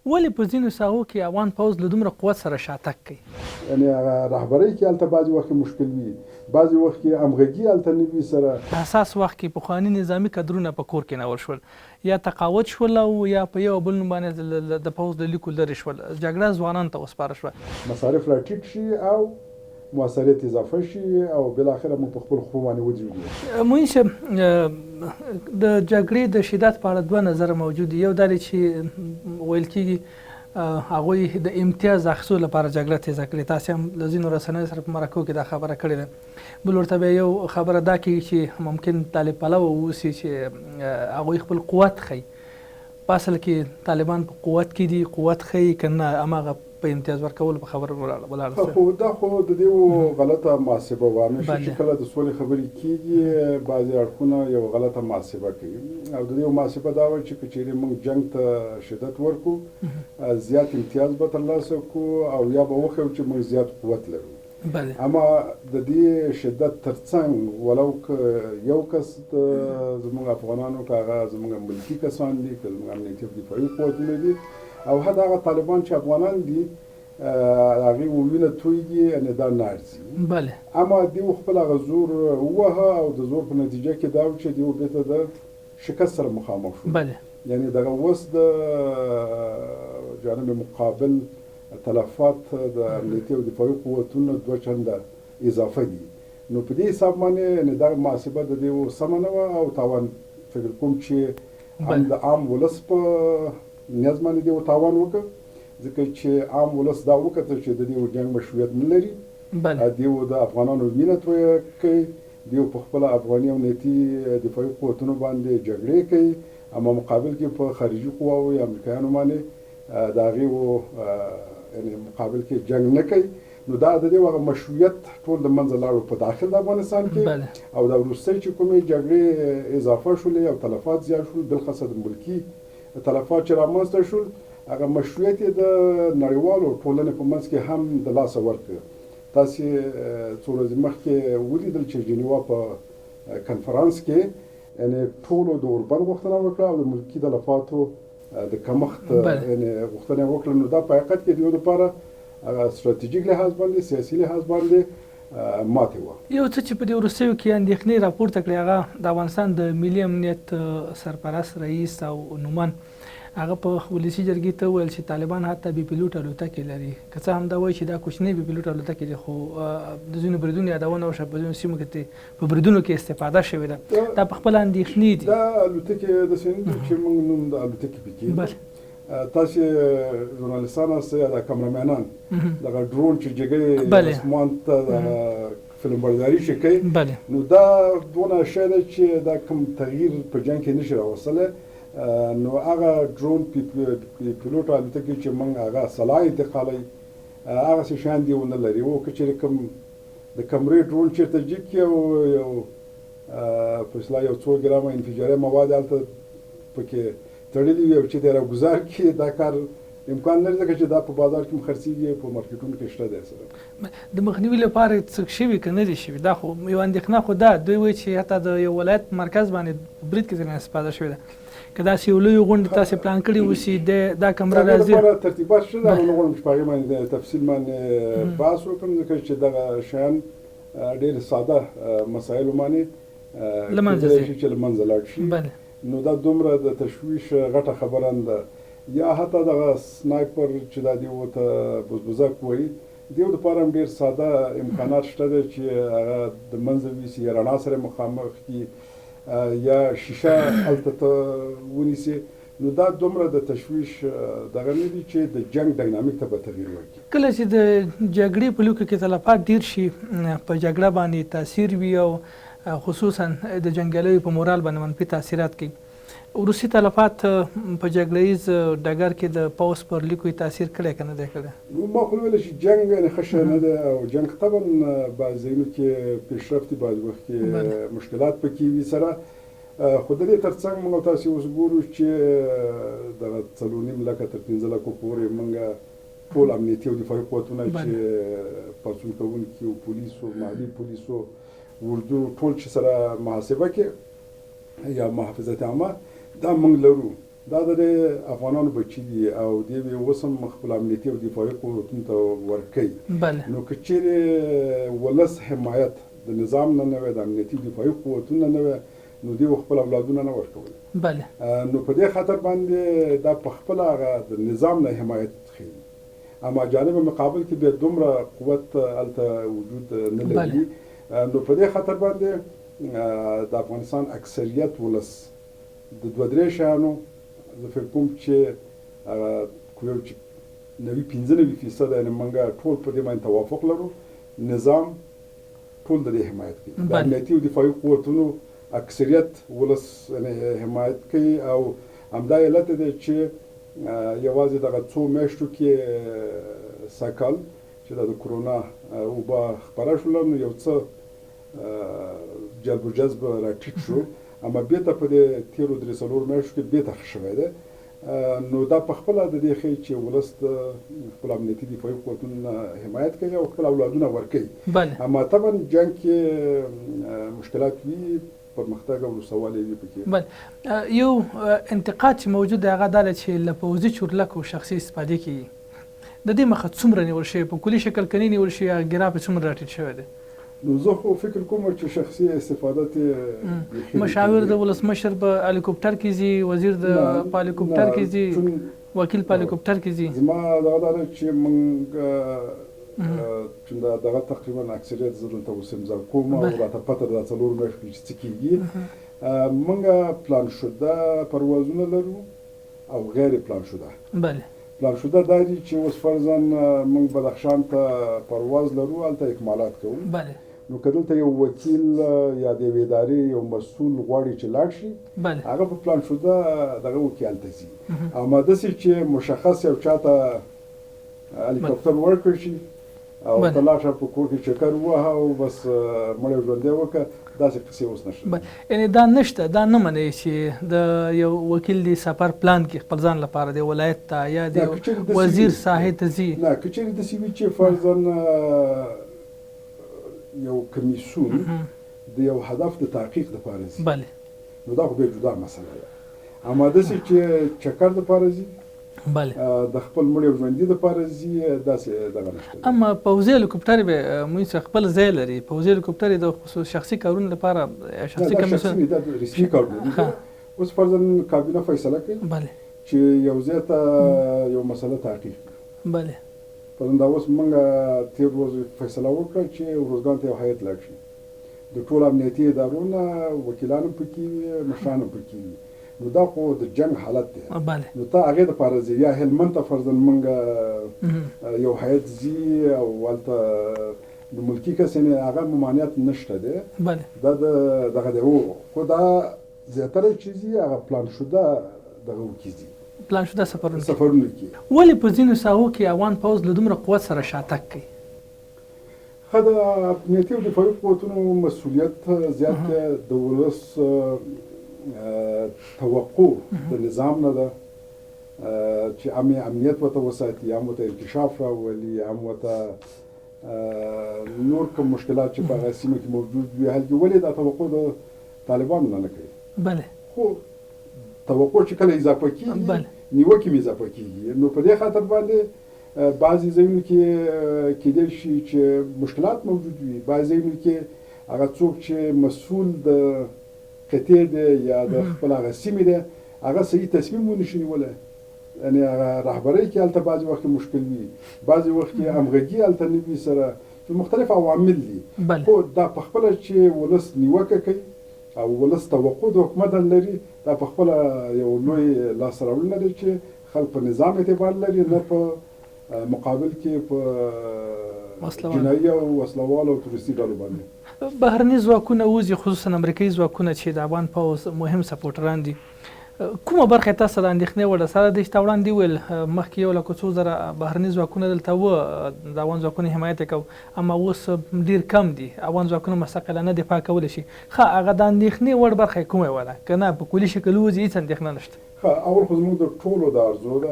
ولې په ځینو ساحو کې افغان پوځ له دومره قوت سره شاتګ کوي؟ یعنې هغه رهبرۍ کې هلته بعضې وخت مشکل وي، بعضې وخت کې همغږي هلته نه وي سره. حساس وخت کې پخواني نظامي کدرونه په کور کې نول شول، یا تقاعد شول او یا په یو بل نوم باندې د پوځ د لیکو لرې شول، جګړه ځوانانو ته وسپاره شوه. مصارف راټیټ شي او مؤثریت اضافه شي او بالاخره موږ په خپل خپلو باندې ودرېږو. مهین صاحب، د جګړې د شدت په اړه دوه نظره موجود دي. یو دا دی چې ویل کېږي هغوی د امتیاز اخیستو لپاره جګړه تیزه کړې. تاسې هم له ځینو رسنیو سره په مرکو کې دا خبره کړې ده. بل ورته بیا یو خبره دا کوي چې ممکن طالب پلوه واوسي چې هغوی خپل قوت ښیي. په اصل کې طالبان په قوت کې دي، قوت ښیي که نه هماغه په امتیاز ورکولو په خبره ولاړه. خو دا خو د دې غلطه محاسبه وه. همیشه چې کله د سولې خبرې کېږي بعضې اړخونه یو غلطه محاسبه کوي، او د دې محاسبه دا وه چې که چېرې موږ جنګ ته شدت ورکړو زیات امتیاز به ترلاسه کړو او یا به وښیو چې موږ زیات قوت لرو. اما د دې شدت ترڅنګ ولو که یو کس زموږ افغانانو که هغه زموږ ملکي کسان دي، که زموږ امنیتي او دفاعي قوتونه دي، او حتی هغه طالبان چې افغانان دي هغې ووینه تویږي، یعنې دا نه ارزي. اما دوی خپل هغه زور ووهه او د زور په نتیجه کې دا و چې دوی بېرته د شکست سره مخامخ شو. یعنې دغه اوس د جانب مقابل تلفات د امنیتي او دفاعي قوتونو دوه چنده اضافه دي. نو په دې حساب باندې یعنې دغه محاسبه د دې سمه نه وه او تاوان فکر کوم چې هم د عام ولس په نیاز باندې دې تاوان وکړ، ځکه چې عام ولس دا وکتل چې د دې جنګ مشروعیت نه لري. دوی د افغانانو وینه تویه کوي، دوی په خپله افغاني امنیتي دفاعي قوتونو باندې جګړې کوي، اما مقابل کې په خارجي قواو یا امریکایانو باندې د هغې یعنې مقابل کې جنګ نه کوي. نو دا د دې هغه مشروعیت ټول د منځه لاړو په داخل د افغانستان کې. او دا وروستۍ چې کومې جګړې اضافه شولې او تلفات زیات شول، بالخصوص د ملکي تلفات چې رامنځته شول، هغه مشروعیت یې د نړیوالو ټولنې په منځ کې هم د لاسه ورکړ. تاسې څو ورځې مخکې ولیدل چې جنیوا په کنفرانس کې یعنې ټولو د اوربند غوښتنه وکړه او د ملکي تلفاتو د کمښت یعنې غوښتنه وکړه. نو دا په حقیقت کې د دوی لپاره ستراتیژیک لحاظ باندې، سیاسي لحاظ باندې ماتې وه. یو څه چې په دې وروستیو کې اندېښنې راپورته کړې هغه د افغانستان د ملي امنیت سرپرست رئیس او نومن هغه په ولسي جرګې ته وویل چې طالبان حتی بې پیلوټ الوتکې لري. که څه هم دا وایي چې دا کوچنۍ بې پیلوټ الوتکې دي، خو د ځینو بریدونو یادونه وشوه، په ځینو سیمو کې په بریدونو کې استفاده شوې ده. دا په خپله اندېښنې دي. دا الوتکې داسې نه دي چې موږ نوم د الوتکې پکې تاسې ژورنالستان هستئ یا د کامرامینان دغه ډرون چې جګۍ اسمان ته فلم برداري چې کوي، نو دا دونه شی دی چې دا کوم تغییر په جنګ کې نشي راوستلی. نو هغه ډرون پیلوټ الوتکې چې موږ هغه سلاح انتقالوي هغسې شیان دي ونه لري. او که چېرې کوم د کمرې ډرون چېرته جګ کړي او یو په اصطلاح یو 2 ګرامه انفجاري مواد هلته پکې تړلي وي او چې دی راګزار کړي، دا کار امکان لري ځکه چې دا په بازار کې هم خرڅېږي، په مارکیټونو کې شته دی. سره د مخنیوي لپاره څه شوي که نه دي شوي، دا خو یو اندېښنه خو ده. دوی وایي چې حتی د یو ولایت مرکز باندې برید کې ځینې استفاده شوې ده. که داسې یو لوی غونډه تاسې پلان کړې اوسي دا کمره راځي. هغې لپاره ترتیبات شته ده، نه غواړم چې په هغې باندې تفصیل باندې بحث وکړم، ځکه چې دغه شیان ډېر ساده مسایلو باندې له منځه ځي چې له منځه لاړ شي. نو دا دومره د تشویش غټه خبره نه ده. یا حتی دغه سنایپر چې دا دیو ته بزبزک وایي، دیو دپاره هم ډېر ساده امکانات شته دی چې هغه د منځه ویسي، یا رڼا سره مخامخ کړي، یا شیشه هلته ته ونیسي. نو دا دومره د تشویش دغه نه دي چې د جنګ ډاینامیک ته به تغییر ورکړي. کله چې د جګړې په لوکه کې تلفات ډېر شي، په جګړه باندې تاثیر وي او خصوصا د جنګیالیو په مورال باندې منفي تاثیرات کوي. وروستي تلفات په جګړهیز ډګر کې د پوځ پر لیکو تاثیر کړی که نه دی کړی؟ نو ما خو ویلی چې جنګ یعنې ښه شی نه دی، او جنګ طبعا بعض ځایونو کې پیشرفت وي، بعض وخت کې مشکلات پکې وي سره. خو د دې تر څنګ موږ تاسې اوس ګورو چې دغه 4.5 لکه تر 15 لکو پورې موږ ټول امنیتي او دفاعي قوتونه چې پاڅون کوونکي او پولیسو، محلي پولیسو، اردو ټول چې سره محاسبه کې یا محافظت عامه دا موږ لرو. دا د افغانانو بچي دي او دوی به اوس هم خپل امنیتي او دفاعي قوتونو ته ورکوي. نو که چیرې ولس حمایت د نظام نه نه وي، د امنیتي دفاعي قوتونو نه وي، نو دوی خپل اولادونه نه ورکولی. نو په دې خاطر باندې دا په خپله هغه د نظام نه حمایت ښیي، اما جانب مقابل کې بیا دومره قوت هلته وجود نه لري. نو په دې خاطر باندې د افغانستان اکثریت ولس د دوه درې شیانو زه فکر کوم چې کوم چې 95% یعنې موږ ټول په دې باندې توافق لرو، نظام ټول د دې حمایت کوي. د امنیتي او دفاعي قوتونو اکثریت ولس حمایت کوي او همدا علت دی چې یوازې دغه څو میاشتو کې سږ چې د کرونا وبا خپره شوله، نو یو څه جلب و جذب راټیټ شو، اما بیرته په دې تیرو درې څلورو میاشتو کې بیرته ښه شوی دی. نو دا په خپله د دې ښیي چې ولس د خپل امنیتي دفاعي قوتونو حمایت کوي او خپل اولادونه ورکوي. اما طبعا جنګ کې مشکلات وي، پرمختګ او وروستوالی وي پکې. یو انتقاد چې موجود دی هغه دا دی چې له پوځي چورلکو شخصي استفادې کېږي. د دې مخه څومره نیول شوی، په کلي شکل که نه نیول شوی، ګرا پې څومره راټیټ شوی دی؟ نو زه خو فکر کوم چې شخصي استفاده ته مشاور د ولسمشر په هلیکوپټر کې ځي، وزیر په هلیکوپټر کې ځي، وکیل په هلیکوپټر کې ځي. زما دغه دا ده چې موږ چې دغه تقریبا اکثریت زه دلته اوس امضا کوم او راته پته ده دا څلورو میاشتو کې چې څه کېږي. موږ پلان شده پروازونه لرو او غیر پلان شده. پلان شده دا دي چې اوس فرضاً موږ بدخشان ته پرواز لرو، هلته اکمالات کوو. نو که دلته یو وکیل یا د یوې ادارې یو مسؤل غواړي چې لاړ شي، هغه په پلان شده دغه وکیل ته ځي. اما داسې چې مشخص یو چاته هلیکوپټر ورکړل شي او ته لاړ شه په کور کې چکر ووهه او بس مړی ژوندی وکړه، داسې قصې اوس نشته. یعنې دا نشته، دا نه منئ چې د یو وکیل د سفر پلان کې خپل ځان لپاره د ولایت ته یا د وزیر ساحې ته ځي؟ نه، که چېرې داسې وي چې فرضاً یو کمیسیون د یو هدف د تحقیق دپاره ځي، نو دا خو بیا جدا مسله ده. اما داسې چې چکر دپاره ځي، د خپل مړي او ژوندي دپاره ځي، داسې دغه نشته. اما پوځي هلیکوپټر به موږ سره خپل ځای لري، پوځي هلیکوپټر د خصوصي شخصي کارونو لپاره شخصي کمیسیون دا رسمي کارونه دي. اوس فرضاً کابینه فیصله کوي چې یو ځای ته یو مسله تحقیق کړي. فرضاً دا اوس موږ تېر ورځ فیصله وکړه چې روزګان ته یو هیئت لاړ شي، د ټولو امنیتي ادارو نه وکیلان هم پکې وي، مشران هم پکې وي. نو دا خو د جنګ حالت دی. نو ته هغې دپاره ځې، یا هلمند ته فرضاً موږ یو هیئت ځي او هلته د ملکي کس یعنې هغه ممانعت نشته دی، دا دغه دی. خو دا زیاتره چې ځي هغه پلان شده دغه وکې ځي، پلان شده سفرونه کې. ولې په ځینو ساحو کې افغان پوځ له دومره قوت سره شاتګ کوي؟ ښه، د امنیتي او دفاعي قوتونو مسؤلیت زیات دی. د ولس توقع د نظام نه ده چې امنیت ورته وساتي، هم ورته انکشاف راولي، هم ورته نور کوم مشکلات چې په هغه سیمه کې موجود وي حل کړي. ولې دا توقع د طالبانو نه کوي؟ خو توقع چې کله اضافه کېږي، نیوکې هم اضافه کېږي. نو په دې خاطر باندې بعضې ځایونو کې کېدای شي چې مشکلات موجود وي، بعضې ځایونو کې هغه څوک چې مسؤل د قطعې دی یا د خپل هغه سیمې دی، هغه صحیح تصمیم ونشي نیولی. یعنې هغه رهبرۍ کې هلته بعضې وخت کې مشکل وي، بعضې وخت کې همغږي هلته نه وي سره، مختلف عوامل دي. خو دا په خپله چې ولس نیوکه کوي او ولس توقع د حکومت لري، دا په خپله یو لوی لاسته راوړنه ده چې خلک په نظام اعتبار لري، نه په مقابل کې په جنایي او وسلوال او تروریستي ډلو باندې. بهرني ځواکونه وځي، خصوصا امریکایي ځواکونه چې د افغان پوځ مهم سپورټران دي. کومه برخه تاسو د اندېښنې وړ سره د چې وړاندې ویل مخکې 1,200 بهرني ځواکونه دلته وو، د افغان ځواکونو حمایت یې کوو، اما اوس ډېر کم دي، افغان ځواکونه مستقلانه دفاع کولی شي. ښه، هغه د اندېښنې وړ برخه یې کومه وله؟ که نه په کلي شکل وځي هېڅ اندېښنه نشته. اول خو زموږ د ټولو د ارزو ده،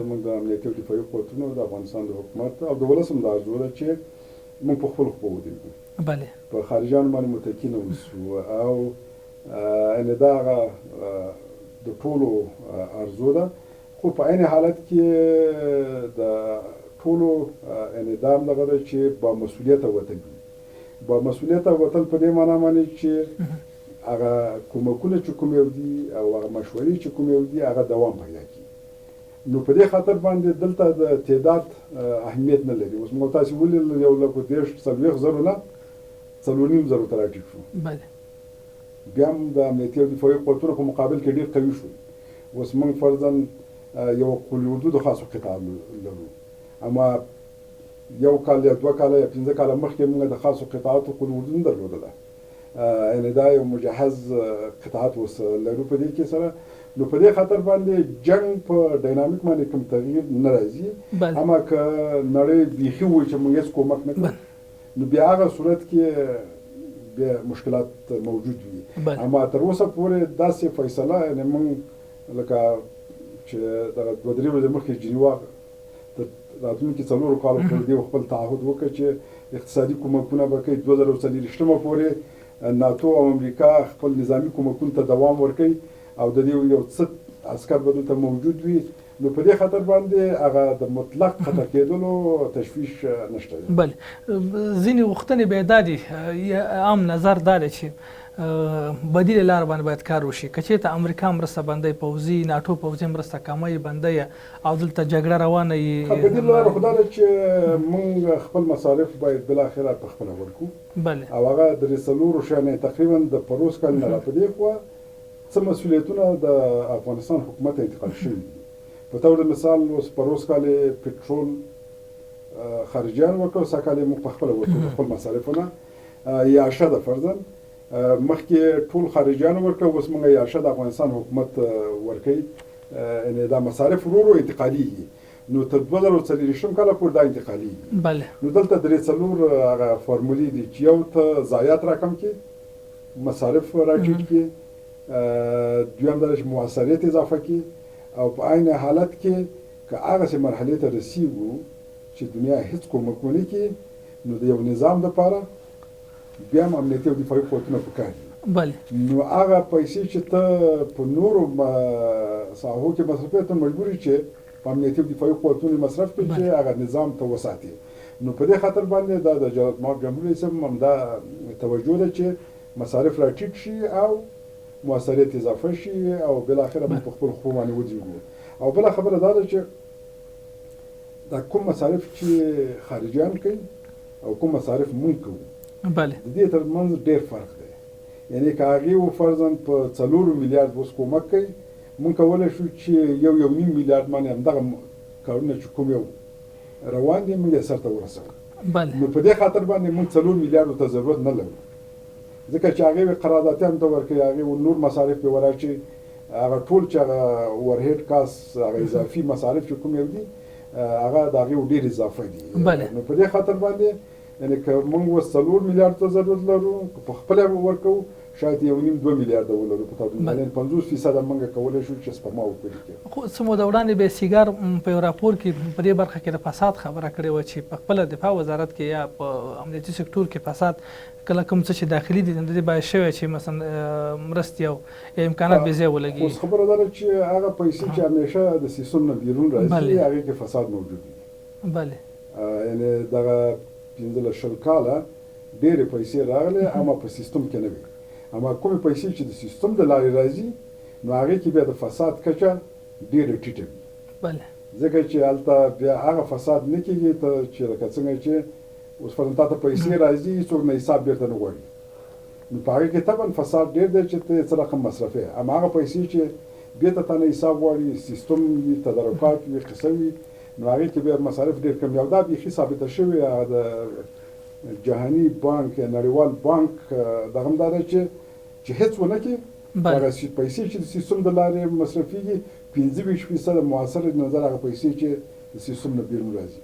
زموږ د امنیتي او دفاعي قوتونو، د افغانستان د حکومت او د ولس هم د ارزو ده چې موږ په خپلو خپو ودرېږو، په خارجیانو باندې متکي نه اوسو. او یعنې دا هغه د ټولو ارزو ده، خو په عین حالت کې د ټولو یعنې دا هم دغه ده چې با مسؤلیته وطن وي. با مسؤلیته وطن په دې معنا باندې چې هغه کومکونه چې کوم یو دي او هغه مشورې چې کوم یو دي هغه دوام پیدا کړي. نو په دې خاطر باندې دلته د تعداد اهمیت نه لري. اوس موږ تاسو ولیدل 1,40,000 نه 4,500 ته راټیټ شو. بیا هم د امنیتي او دفاعي قوتونو په مقابل کې ډېر قوي شول. اوس موږ فرضاً یو قوة اردو د خاصو قطاع لرو، اما یو کال یا 2 کاله یا 15 کاله مخکې موږ د خاصو قطاعاتو قوة اردو نه درلودله. یعنې دا یو مجهز قطاعات اوس لرو په دې کې سره. نو په دې خاطر باندې جنگ په ډاینامیک باندې کوم تغییر نه راځي، اما که نړۍ بیخي وایي چې موږ هېڅ کومک نه کوو نو بیا هغه صورت کې بیا مشکلات موجود وي. اما تر اوسه پورې داسې فیصله یعنې موږ لکه چې دغه 2-3 ورځې مخکې جنیوا د راتلونکي 4 کالو پورې دې خپل تعهد وکړ چې اقتصادي کومکونه به کوي 2024 پورې ناتو او امریکا خپل نظامی کومکونو ته دوام ورکوي او د دې یو څه عسکر به دلته موجود وي. نو په دې خاطر باندې هغه د مطلق خطر کېدلو تشویش نشته. بله، ځینې غوښتنې به دا دي، عام نظر دا دی چې بدیل لار باندې باید کار وشي. که چېرته امریکا مرسته بندوي، پوځي ناټو پوځي مرسته کموي بندوي او دلته جګړه روانه وي، بدیل لار خو دا ده چې موږ خپل مصارف باید بالاخره په خپله ورکړو. بله، او هغه درې څلورو شیانې تقریبا د پروس کال نه را په دې خوا څه مسؤلیتونه د افغانستان حکومت ته انتقال شوي دي. په طور د مثال اوس پروس کال پټرول خارجیان ورکړو، سږ کال یې موږ په خپله ورکړو خپل مصارفونه. یاشه ده فرضاً مخکې ټول خارجیان ورکړو، اوس موږ یاشه د افغانستان حکومت ورکوي. یعنې دا مصارف ورو ورو انتقالېږي. نو تر 2024 کاله پورې دا انتقالېږي. بله، نو دلته 3-4 هغه فارمولې دي چې یو ته ضایعات راکم کړي، مصارف راټیټ کړي، دویم دا چې مؤثریت اضافه کړي، او په عین حالت کې که هغسې مرحلې ته رسیږو چې دنیا هېڅ کومک ونه کړي نو د یو نظام دپاره بیا هم امنیتي او دفاعي قوتونه پکار دي. بله، نو هغه پیسې چې ته په نورو ساحو کې مصرف کړې ته مجبور یې چې په امنیتي او دفاعي قوتونو مصرف کړي چې هغه نظام ته وساتي. نو په دې خاطر باندې دا د جمهور رئیس هم دا توجه ده چې مصارف راټیټ شي او مؤثریت اضافه شي او بالاخره موږ په خپل خو باندې ودرېږو. او بله خبره دا ده چې دا کوم مصارف چې خارجیان کوي او کوم مصارف موږ کوو، بله، د دې ترمنځ ډېر فرق دی. یعنې که هغې و فرضاً په 4 میلیارد اوس کومک کوي، موږ کولی شو چې 1.5 میلیارد باندې همدغه کارونه چې کوم یو روان دي موږ یې سرته ورسوو. بله، نو په دې خاطر باندې موږ 4 میلیاردو ته ضرورت نه لرو، ځکه چې هغې قراردادیانو ته ورکوي، هغې نور مصارف پرې وراچوي، هغه ټول چې هغه ورهیډ کاست هغه اضافي مصارف چې کوم یو دي هغه د هغې ډېر اضافه دي. نو په دې خاطر باندې یعنې که موږ اوس 4 میلیارد ته ضرورت لرو، که په خپله ورکوو شاید 1.5-2 میلیارده ولرو په تولید باندې 50% موږ کولی شو چې سپما وکړو. خو څه موده وړاندې به سیګار په یو راپور کې په دې برخه کې د فساد خبره کړې وه چې په خپله دفاع وزارت کې یا په امنیتي سکتور کې فساد کله کوم څه چې داخلي دي د دې باید شوی چې مثلا مرستې او امکانات بې ځایه ولګي. اوس خبره دا ده چې هغه پیسې چې همیشه د سیستم نه بیرون راځي هغې کې فساد موجود وي. بله، یعنې دغه 15 کاله ډېرې پیسې راغلې اما په سیستم کې نه وي. اما کومې پیسې چې د سیستم د لارې راځي نو هغې کې بیا د فساد کچه ډېره ټیټه وي. بله، ځکه چې هلته بیا هغه فساد نه کېږي ته چې لکه څنګه چې اوس فرضاً تا ته پیسې راځي څوک نه حساب بیرته نه غواړي، نو په هغې کې طبعا فساد ډېر دی چې ته څه رقم مصرفې. اما هغه پیسې چې بیرته تا نه حساب غواړي، سیستم وي، تدارکات وي، قصه وي، نو هغې کې بیا مصارف ډېر کم. او دا بیخي ثابته شوې د جهاني بانک یا نړیوال بانک دغه هم دا ده چې هېڅ ونه کړي هغه پیسې چې د سیستم د لارې مصرفېږي 25% مؤثر نظر هغه پیسې چې د سیستم نه بیرون راځي.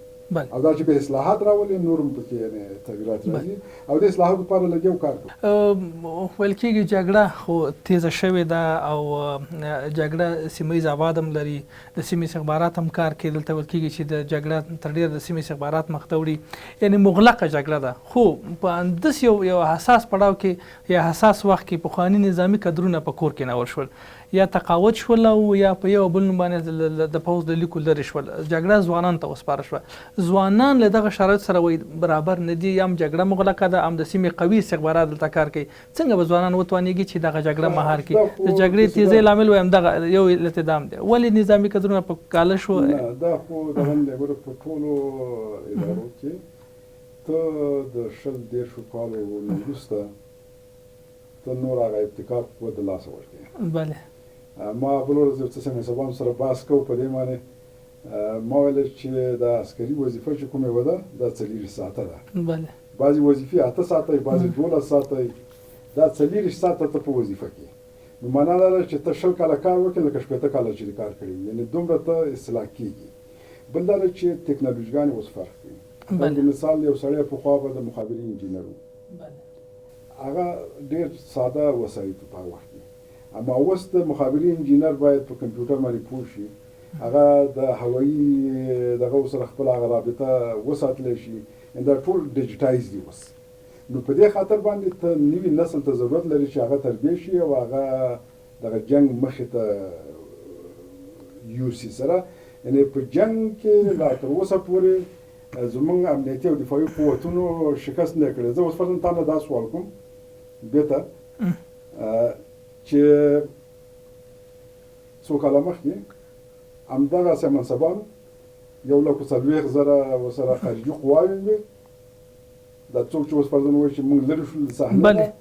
او دا چې به اصلاحات راولي نور هم پکې یعنې تغییرات راځي او د اصلاحاتو لپاره لګیا کار کوي. ویل کېږي جګړه خو تیزه شوې ده او جګړه سیمه ییز ابعاد هم لري، د سیمې استخبارات هم کار کوي. دلته ویل کېږي چې د جګړه تر ډېره د سیمې استخبارات مخ ته وړي، یعنې مغلقه جګړه ده. خو په همداسې یو حساس پړاو کې یا حساس وخت کې پخواني نظامي کدرونه په کور کې ناول شول، یا تقاعد شول او یا په یو بل باندې د پوز د لیکو لري شول. جګړه ځوانان ته وسپاره شوه. ځوانان له دغه شرایط سره وایي برابر نه دي، هم جګړه مغلقه ده، هم د سیمې قوي استخبارات دلته کار کوي. څنګه به ځوانان وتوانېږي چې دغه جګړه مهار کړي؟ د جګړې تیزۍ لامل وایم دغه یو التدام دی. ولې نظامي کدرونه په کاله شو؟ دا خو دغه دی ګوره په ټولو ادارو کې ته د 10 کالو وروسته ته نور هغه ابتکار قوت د لاسه ورکړي. بله ما بل ورځ یو څه سمې سبا سره بحث کوو په دې باندې. ما ویل چې د عسکري وظیفه چې کومې وه ده دا 40 ساعته ده. بله بعضې وظیفې 8 ساعته وي، بعضې 12 ساعته وي. دا 40 ساعته ته په وظیفه کې نو معنا دا ده چې ته 20 کاله کار وکړې لکه 15 کاله چې کار کړی وي، یعنې دومره ته اصلاح کېږي. بل دا ده چې ټکنالوژیګانې اوس فرق کوي. د مثال یو سړی پخوا به د مخابرې انجینر و، هغه ډېر ساده وسایل په هغه وخت کې. اما اوس د مخابرې انجینر باید په کمپیوټر باندې پوه شي، هغه د هوایي دغه سره خپل هغه رابطه وساتلی شي. دا ټول ډیجیټایز دي اوس. نو په دې خاطر باندې ته نوي نسل ته ضرورت لري چې هغه تربیه شي او هغه دغه جنګ مخې ته یوسي سره. یعنې په جنګ کې لا تر اوسه پورې زمونږ امنیتي او دفاعي قوتونو شکست نه کړی. زه اوس فرضاً تا نه دا سوال کوم بېرته چې څو کاله مخکې همدغسې منصبانو 140,000 ورسره خارجي قواوې وې. دا څوک چې اوس فرضاً وایي چې موږ لرې شو له صحنې نه،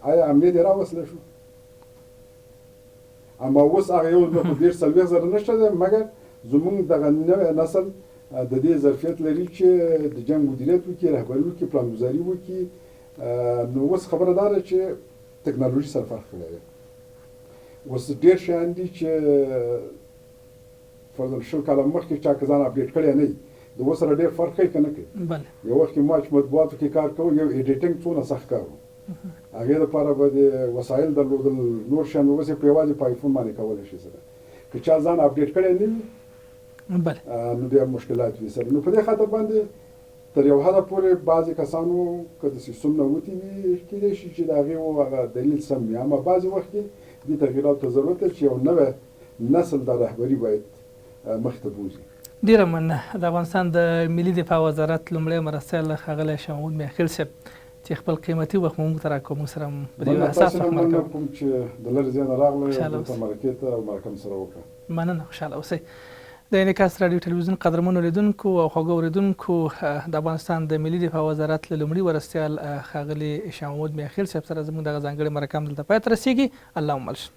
آیا امنیت یې راوستلی شو؟ اما اوس هغه 140,000 نشته دی، مګر زمونږ دغه نوی نسل د دې ظرفیت لري چې د جنګ مدیریت وکړي، رهبري وکړي، پلانګذاري وکړي. نو اوس خبره دا ده چې ټکنالوژي سره فرق کړی دی. اوس ډېر شیان دي چې فرضاً 20 کاله مخکې چا که ځان اپډېټ کړی نه وي، د اوس سره ډېر فرق کوي که نه کوي. یو وخت کې ما چې مطبوعاتو کې کار کوو، یو ایډیټینګ څونه سخت کار و. هغې دپاره به د وسایل درلودل، نور شیان اوس یې په یوازې په آیفون باندې کولی شي سره. که چا ځان اپډېټ کړی نه وي نو بیا مشکلات وي سره. نو په دې خاطر باندې تر یو حده پورې بعضې کسانو که د سیستم نه وتي وي، کېدای شي چې د هغې هغه دلیل سم وي. اما بعضې وخت کې دې تغییراتو ته ضرورت دی چې یو نوی نسل د رهبري باید مخې ته بوځي. ډېره مننه. د افغانستان د ملي دفاع وزارت لومړی مرستیال ښاغلی شاه محمود میاخیل صاحب چې خپل قیمتي وخت موږ ته راکړ، موږ سره په دې اساس مننه کوم چې د لرې ځای نه راغلی دلته مرکې ته او مرکه مو سره وکړه. مننه، خوشحاله اوسئ. د انعکاس راډیو تلویزیون قدرمنو لیدونکو او خوږو اورېدونکو، د افغانستان د ملي دفاع وزارت له لومړي مرستیال ښاغلي شاه محمود میاخیل صاحب سره زموږ دغه ځانګړې مرکه هم دلته پای ته رسېږي. الله مو مل شه.